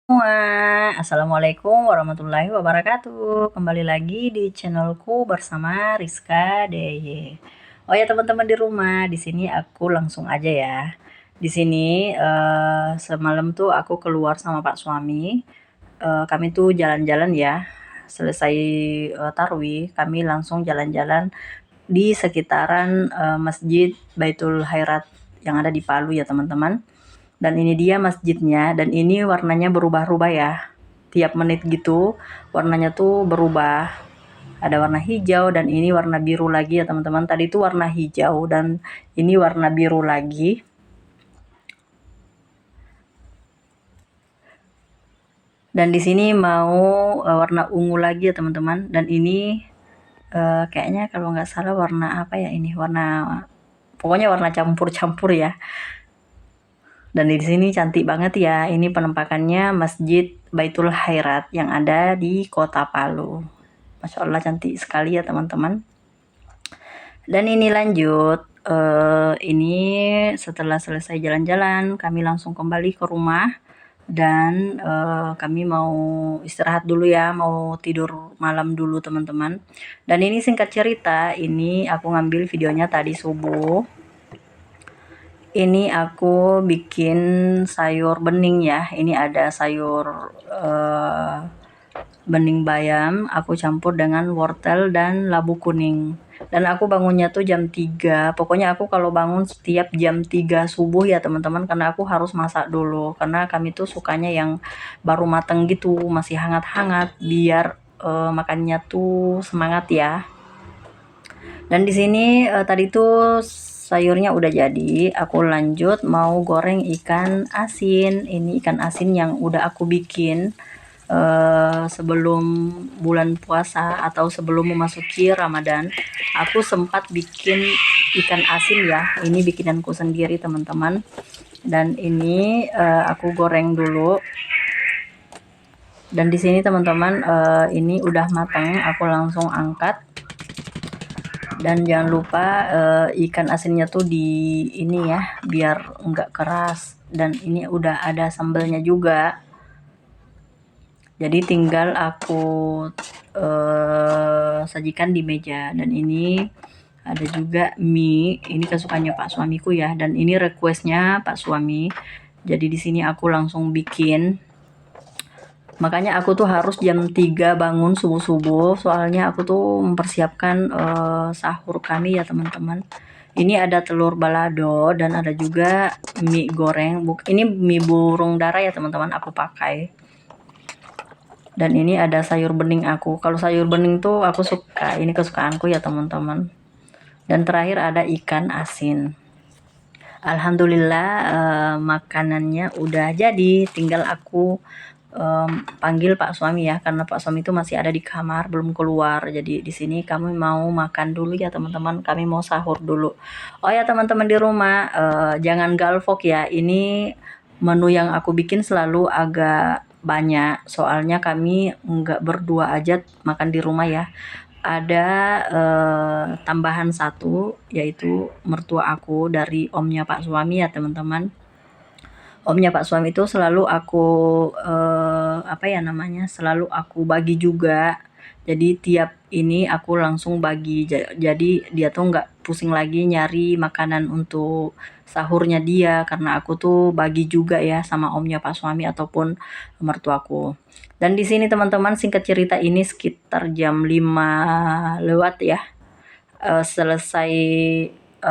Semua, assalamualaikum warahmatullahi wabarakatuh. Kembali lagi di channelku bersama Rizka DIY. Oh ya teman-teman di rumah, di sini aku langsung aja ya. Di sini semalam tuh aku keluar sama Pak suami. Kami tuh jalan-jalan ya. Selesai tarwih, kami langsung jalan-jalan di sekitaran Masjid Baitul Khairat yang ada di Palu ya teman-teman. Dan ini dia masjidnya, dan ini warnanya berubah-ubah ya. Tiap menit gitu warnanya tuh berubah. Ada warna hijau dan ini warna biru lagi ya teman-teman. Tadi itu warna hijau dan ini warna biru lagi. Dan di sini mau warna ungu lagi ya teman-teman. Dan ini kayaknya kalau nggak salah warna apa ya ini? Pokoknya warna campur-campur ya. Dan di sini cantik banget ya. Ini penampakannya Masjid Baitul Khairat yang ada di Kota Palu. Masya Allah cantik sekali ya teman-teman. Dan ini lanjut. Ini setelah selesai jalan-jalan, kami langsung kembali ke rumah dan kami mau istirahat dulu ya, mau tidur malam dulu teman-teman. Dan ini singkat cerita, ini aku ngambil videonya tadi subuh. Ini aku bikin sayur bening ya. Ini ada sayur bening bayam, aku campur dengan wortel dan labu kuning. Dan aku bangunnya tuh jam 3. Pokoknya aku kalau bangun setiap jam 3 subuh ya teman-teman, karena aku harus masak dulu. Karena kami tuh sukanya yang baru mateng gitu, masih hangat-hangat biar makannya tuh semangat ya. Dan di sini tadi tuh sayurnya udah jadi, aku lanjut mau goreng ikan asin. Ini ikan asin yang udah aku bikin sebelum bulan puasa atau sebelum memasuki Ramadan. Aku sempat bikin ikan asin ya. Ini bikinanku sendiri teman-teman. Dan ini aku goreng dulu. Dan di sini teman-teman ini udah matang, aku langsung angkat. Dan jangan lupa ikan asinnya tuh di ini ya, biar enggak keras. Dan ini udah ada sambalnya juga. Jadi tinggal aku sajikan di meja. Dan ini ada juga mie. Ini kesukaannya Pak suamiku ya. Dan ini requestnya Pak suami. Jadi di sini aku langsung bikin. Makanya aku tuh harus jam 3 bangun subuh-subuh. Soalnya aku tuh mempersiapkan sahur kami ya teman-teman. Ini ada telur balado dan ada juga mie goreng. Ini mie burung dara ya teman-teman aku pakai. Dan ini ada sayur bening aku. Kalau sayur bening tuh aku suka. Ini kesukaanku ya teman-teman. Dan terakhir ada ikan asin. Alhamdulillah makanannya udah jadi. Tinggal aku panggil Pak suami ya. Karena Pak suami itu masih ada di kamar, belum keluar. Jadi di sini kami mau makan dulu ya teman-teman. Kami mau sahur dulu. Oh ya teman-teman di rumah, jangan galvok ya. Ini menu yang aku bikin selalu agak banyak, soalnya kami nggak berdua aja makan di rumah ya. Ada tambahan satu, yaitu mertua aku dari omnya Pak suami ya teman-teman. Omnya Pak suami itu selalu aku selalu aku bagi juga. Jadi tiap ini aku langsung bagi. Jadi dia tuh nggak pusing lagi nyari makanan untuk sahurnya dia, karena aku tuh bagi juga ya sama omnya Pak suami ataupun mertuaku. Dan di sini teman-teman singkat cerita ini sekitar jam 5 lewat ya. Selesai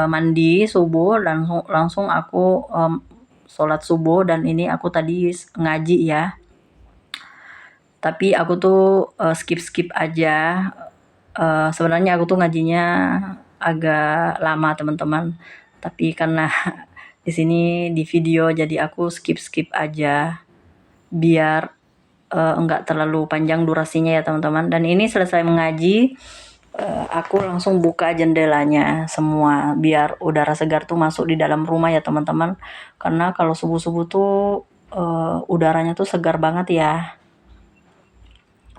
mandi subuh langsung langsung aku sholat subuh. Dan ini aku tadi ngaji ya. Tapi aku tuh skip aja. Sebenarnya aku tuh ngajinya agak lama teman-teman. Tapi karena di sini di video jadi aku skip aja biar enggak terlalu panjang durasinya ya teman-teman. Dan ini selesai mengaji, aku langsung buka jendelanya semua biar udara segar tuh masuk di dalam rumah ya teman-teman. Karena kalau subuh-subuh tuh udaranya tuh segar banget ya.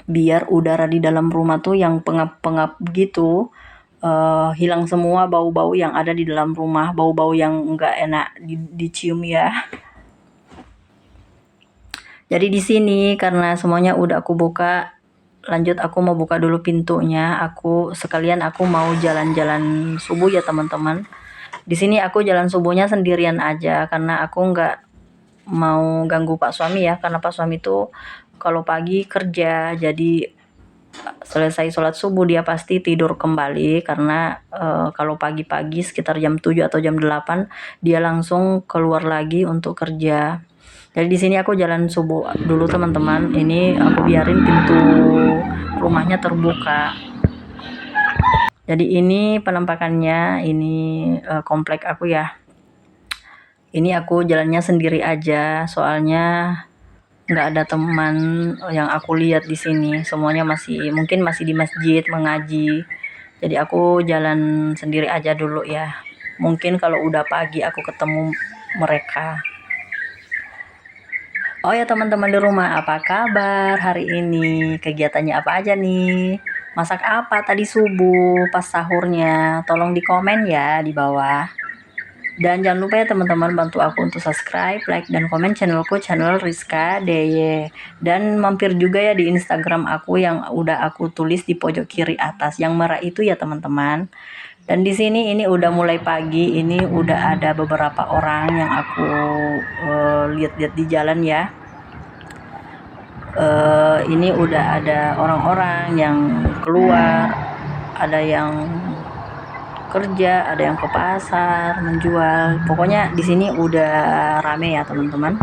Biar udara di dalam rumah tuh yang pengap-pengap gitu hilang semua bau-bau yang ada di dalam rumah, bau-bau yang enggak enak dicium ya. Jadi di sini karena semuanya udah aku buka, lanjut aku mau buka dulu pintunya. Sekalian aku mau jalan-jalan subuh ya teman-teman. Di sini aku jalan subuhnya sendirian aja karena aku nggak mau ganggu Pak suami ya, karena Pak suami tuh kalau pagi kerja, jadi selesai sholat subuh dia pasti tidur kembali karena kalau pagi-pagi sekitar jam 7 atau jam 8 dia langsung keluar lagi untuk kerja. Jadi di sini aku jalan subuh dulu teman-teman. Ini aku biarin pintu rumahnya terbuka. Jadi ini penampakannya, ini komplek aku ya. Ini aku jalannya sendiri aja, soalnya nggak ada teman yang aku lihat di sini. Semuanya mungkin masih di masjid mengaji. Jadi aku jalan sendiri aja dulu ya. Mungkin kalau udah pagi aku ketemu mereka. Oh ya teman-teman di rumah, apa kabar hari ini? Kegiatannya apa aja nih? Masak apa tadi subuh pas sahurnya? Tolong di komen ya di bawah. Dan jangan lupa ya teman-teman bantu aku untuk subscribe, like, dan komen channelku, channel Rizka DY. Dan mampir juga ya di Instagram aku yang udah aku tulis di pojok kiri atas, yang merah itu ya teman-teman. Dan di sini ini udah mulai pagi, ini udah ada beberapa orang yang aku lihat-lihat di jalan ya. Ini udah ada orang-orang yang keluar, ada yang kerja, ada yang ke pasar menjual. Pokoknya di sini udah rame ya teman-teman.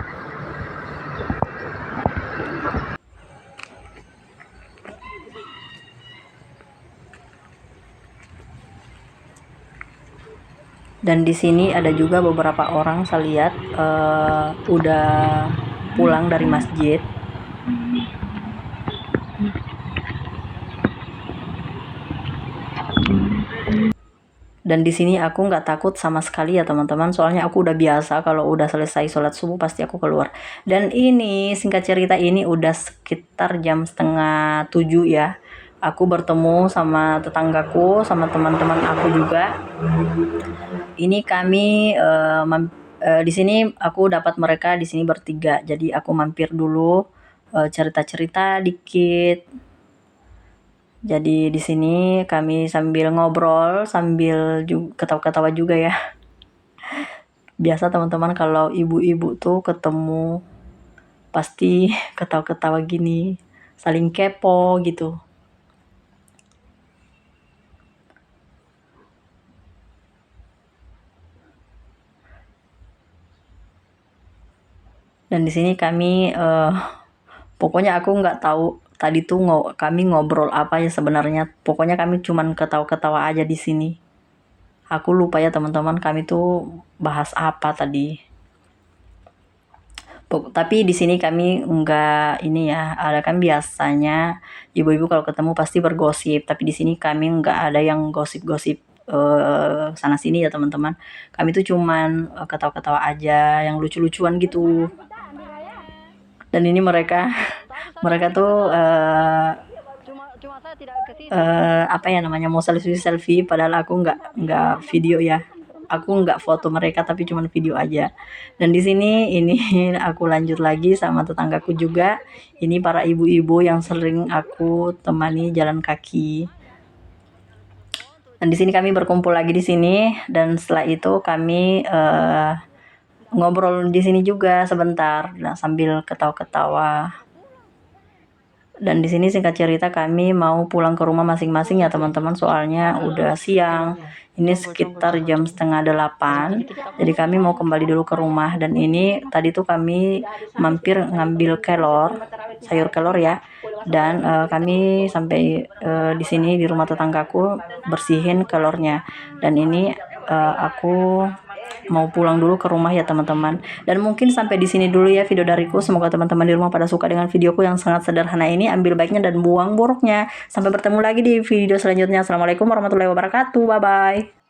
Dan di sini ada juga beberapa orang saya lihat udah pulang dari masjid. Dan di sini aku nggak takut sama sekali ya teman-teman, soalnya aku udah biasa kalau udah selesai sholat subuh pasti aku keluar. Dan ini singkat cerita ini udah sekitar jam 6:30 ya. Aku bertemu sama tetanggaku, sama teman-teman aku juga. Ini kami di sini aku dapat mereka di sini bertiga. Jadi aku mampir dulu cerita-cerita dikit. Jadi di sini kami sambil ngobrol, sambil ketawa-ketawa juga ya. Biasa teman-teman kalau ibu-ibu tuh ketemu pasti ketawa-ketawa gini, saling kepo gitu. Dan di sini kami pokoknya aku nggak tahu tadi tuh kami ngobrol apa ya sebenarnya. Pokoknya kami cuman ketawa-ketawa aja di sini. Aku lupa ya teman-teman, kami tuh bahas apa tadi. Tapi di sini kami enggak ini ya, ada kan biasanya ibu-ibu kalau ketemu pasti bergosip, tapi di sini kami enggak ada yang gosip-gosip sana sini ya teman-teman. Kami tuh cuman ketawa-ketawa aja, yang lucu-lucuan gitu. Dan ini mereka tuh apa ya namanya, mau selfie padahal aku nggak video ya, aku nggak foto mereka tapi cuman video aja. Dan di sini ini aku lanjut lagi sama tetanggaku juga, ini para ibu-ibu yang sering aku temani jalan kaki. Dan di sini kami berkumpul lagi di sini, dan setelah itu kami ngobrol di sini juga sebentar, nah, sambil ketawa-ketawa. Dan di sini singkat cerita kami mau pulang ke rumah masing-masing ya teman-teman, soalnya udah siang. Ini sekitar jam 7:30. Jadi kami mau kembali dulu ke rumah. Dan ini tadi tuh kami mampir ngambil sayur kelor ya. Dan kami sampai di sini di rumah tetanggaku bersihin kelornya. Dan ini aku mau pulang dulu ke rumah ya teman-teman. Dan mungkin sampai di sini dulu ya video dariku. Semoga teman-teman di rumah pada suka dengan videoku yang sangat sederhana ini. Ambil baiknya dan buang buruknya. Sampai bertemu lagi di video selanjutnya. Assalamualaikum warahmatullahi wabarakatuh. Bye bye.